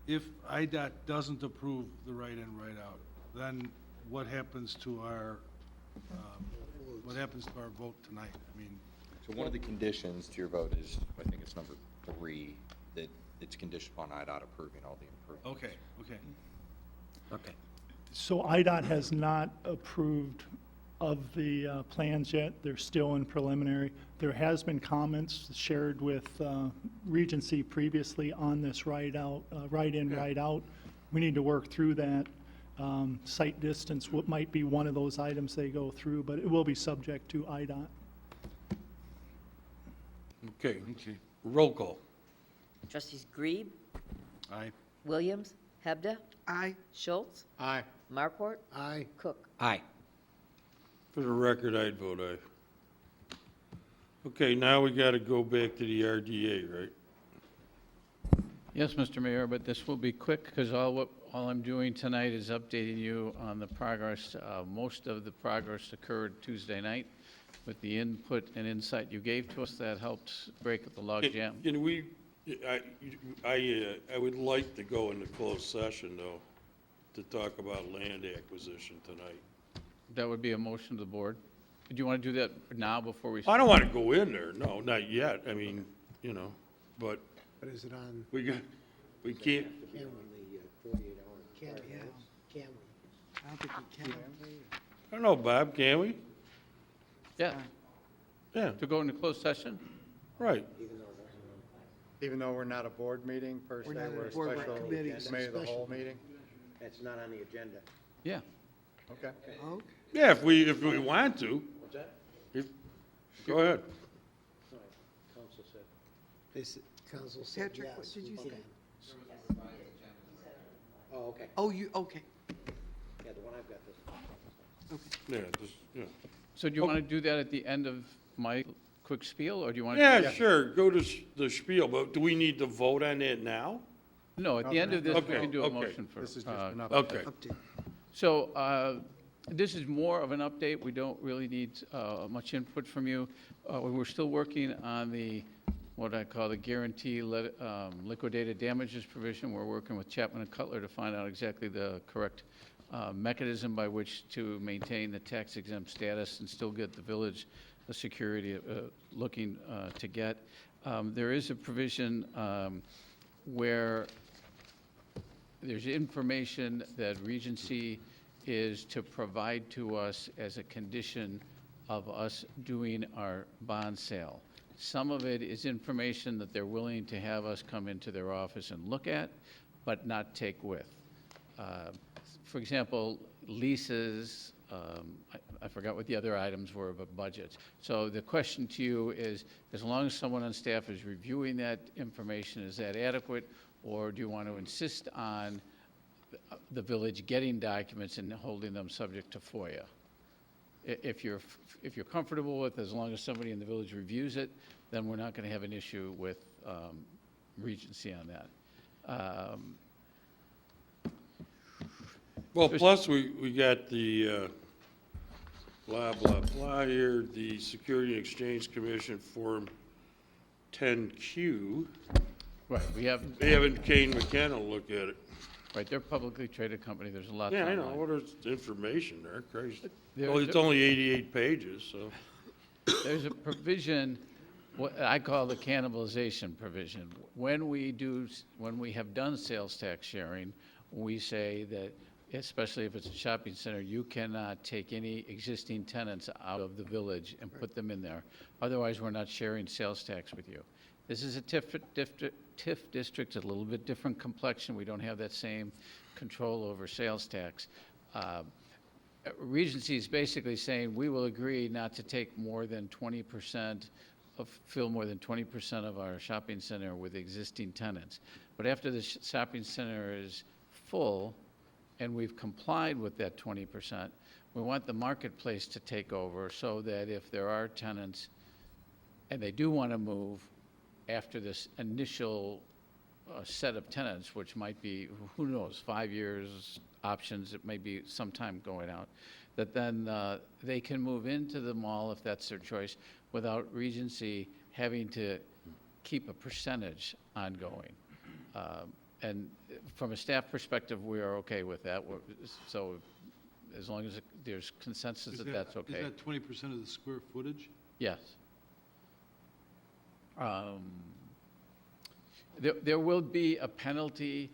If IDOT doesn't approve the right-in, right-out, then what happens to our vote tonight? I mean, So one of the conditions to your vote is, I think it's number 3, that it's conditioned upon IDOT approving all the improvements. okay. Okay. So IDOT has not approved of the plans yet. They're still in preliminary. There has been comments shared with Regency previously on this right-out, right-in, right-out. We need to work through that. Site distance might be one of those items they go through, but it will be subject to IDOT. Okay. Roll call. Trustees Grieb, Aye. Williams, Hebda, Aye. Schultz, Aye. Markwart, Aye. Cook. Aye. For the record, I'd vote aye. Okay, now we got to go back to the RDA, right? Yes, Mr. Mayor, but this will be quick because all I'm doing tonight is updating you on the progress. Most of the progress occurred Tuesday night with the input and insight you gave to us. That helped break the logjam. Can we, I would like to go into closed session, though, to talk about land acquisition tonight. That would be a motion to the board. Do you want to do that now before we? I don't want to go in there, no, not yet, I mean, but But is it on, we can't, can we, 48 hour? Can we? Can we? I don't think we can. I don't know, Bob, can we? Yeah, Yeah, to go into closed session? right. Even though we're not a board meeting per se, We're not a we're a board special committee, it's a committee of the whole special. meeting? It's not on the agenda. Yeah. Okay. Oh, Yeah, if we want to. Go ahead. council said Patrick, yes. what did you we say? can. Oh, okay. Oh, you, okay, Yeah, the one I've got this. okay. Yeah, just, yeah. So do you want to do that at the end of my quick spiel, or do you want? Yeah, sure, go to the spiel, but do we need to vote on it now? No, at the end of this, we Okay, can do a okay. motion for. This is just an update. Okay. Update. So this is more of an update. We don't really need much input from you. We're still working on what I call the guarantee liquidated damages provision. We're working with Chapman and Cutler to find out exactly the correct mechanism by which to maintain the tax exempt status and still get the village the security looking to get. There is a provision where there's information that Regency is to provide to us as a condition of us doing our bond sale. Some of it is information that they're willing to have us come into their office and look at, but not take with. For example, leases, I forgot what the other items were, but budgets. So the question to you is, as long as someone on staff is reviewing that information, is that adequate? Or do you want to insist on the village getting documents and holding them subject to FOIA? If you're comfortable with, as long as somebody in the village reviews it, then we're not going to have an issue with Regency on that. Well, plus, we got the blah, blah, blah here, the Security and Exchange Commission Form 10Q. Right, we have, They haven't Kane McKenna look at it. right, they're a publicly traded company, there's a lot Yeah, I know, online. well, there's information there, crazy. There- Well, it's only 88 pages, so. There's a provision, what I call the cannibalization provision. When we have done sales tax sharing, we say that, especially if it's a shopping center, you cannot take any existing tenants out of the village and put them in there. Otherwise, we're not sharing sales tax with you. This is a TIF district, a little bit different complexion. We don't have that same control over sales tax. Regency is basically saying, we will agree not to take more than 20% fill more than 20% of our shopping center with existing tenants. But after the shopping center is full, and we've complied with that 20%, we want the marketplace to take over so that if there are tenants, and they do want to move after this initial set of tenants, which might be, who knows, 5 years options, it may be some time going out, that then they can move into the mall if that's their choice without Regency having to keep a percentage ongoing. And from a staff perspective, we are okay with that. So as long as there's consensus that that's okay. Is that 20% of the square footage? Yes. There will be a penalty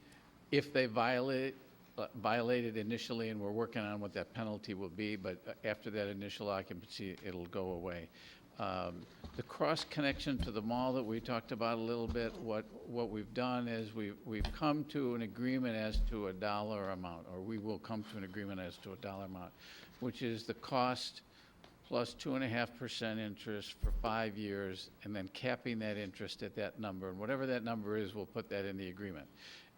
if they violate it initially, and we're working on what that penalty will be, but after that initial occupancy, it'll go away. The cross connection to the mall that we talked about a little bit, what we've done is we've come to an agreement as to a dollar amount, or we will come to an agreement as to a dollar amount, which is the cost plus 2.5% interest for 5 years, and then capping that interest at that number. And whatever that number is, we'll put that in the agreement.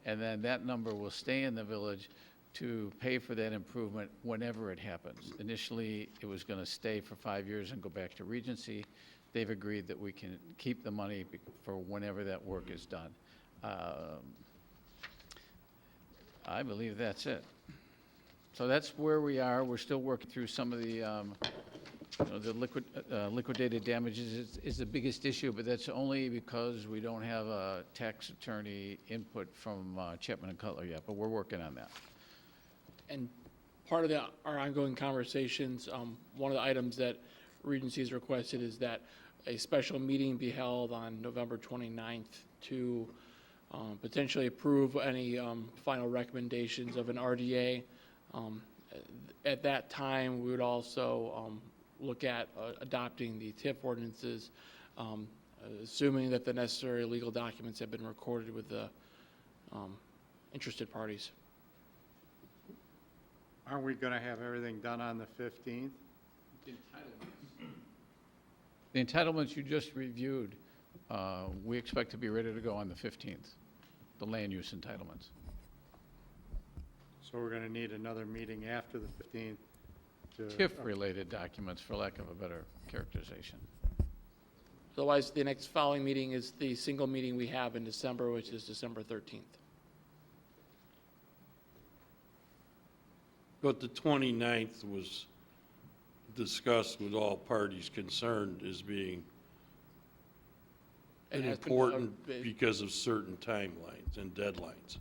And then that number will stay in the village to pay for that improvement whenever it happens. Initially, it was going to stay for 5 years and go back to Regency. They've agreed that we can keep the money for whenever that work is done. I believe that's it. So that's where we are. We're still working through some of the, you know, the liquidated damages is the biggest issue, but that's only because we don't have a tax attorney input from Chapman and Cutler yet, but we're working on that. And part of our ongoing conversations, one of the items that Regency has requested is that a special meeting be held on November 29th to potentially approve any final recommendations of an RDA. At that time, we would also look at adopting the TIF ordinances, assuming that the necessary legal documents have been recorded with the interested parties. Aren't we going to have everything done on the 15th? The entitlements you just reviewed, we expect to be ready to go on the 15th, the land use entitlements. So we're going to need another meeting after the 15th to... TIF-related documents, for lack of a better characterization. Otherwise, the next following meeting is the single meeting we have in December, which is December 13th. But the 29th was discussed with all parties concerned as being It has been, important because of certain timelines and deadlines.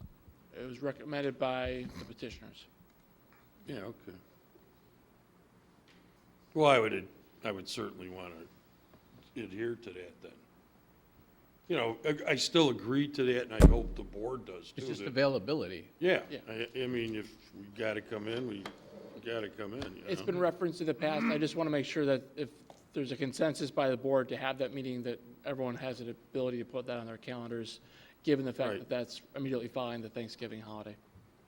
It was recommended by the petitioners. Yeah, okay. Well, I would certainly want to adhere to that then. You know, I still agree to that, and I hope the board does too. It's just that- availability. Yeah, Yeah. I mean, if we gotta come in, we gotta come in, you It's know? been referenced in the past. I just want to make sure that if there's a consensus by the board to have that meeting, that everyone has an ability to put that on their calendars, given the fact Right. that that's immediately following the Thanksgiving holiday.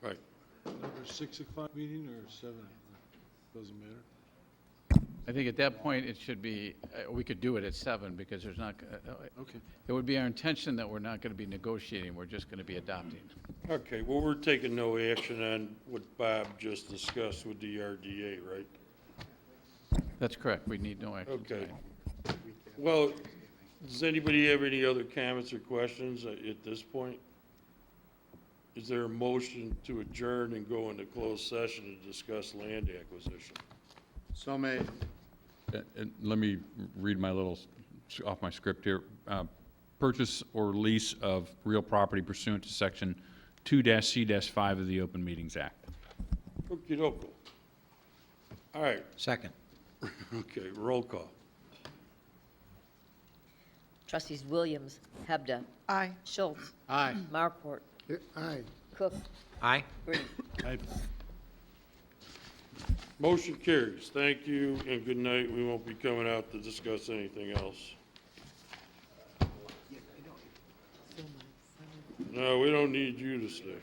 Right. Another 6 o'clock meeting or 7 o'clock? Doesn't matter. I think at that point, it should be, we could do it at 7 because there's not, Okay. it would be our intention that we're not going to be negotiating, we're just going to be adopting. Okay, well, we're taking no action on what Bob just discussed with the RDA, right? That's correct, we need no action Okay. tonight. Well, does anybody have any other comments or questions at this point? Is there a motion to adjourn and go into closed session to discuss land acquisition? So made. And let me read my little, off my script here. Purchase or lease of real property pursuant to Section 2-C-5 of the Open Meetings Act. Okey-dokey. All right, Second. okay, roll call. Trustees Williams, Hebda, Aye. Schultz, Aye. Markort, Aye. Cook, Aye. Green. Motion carries. Thank you and good night. We won't be coming out to discuss anything else. No, we don't need you to stay.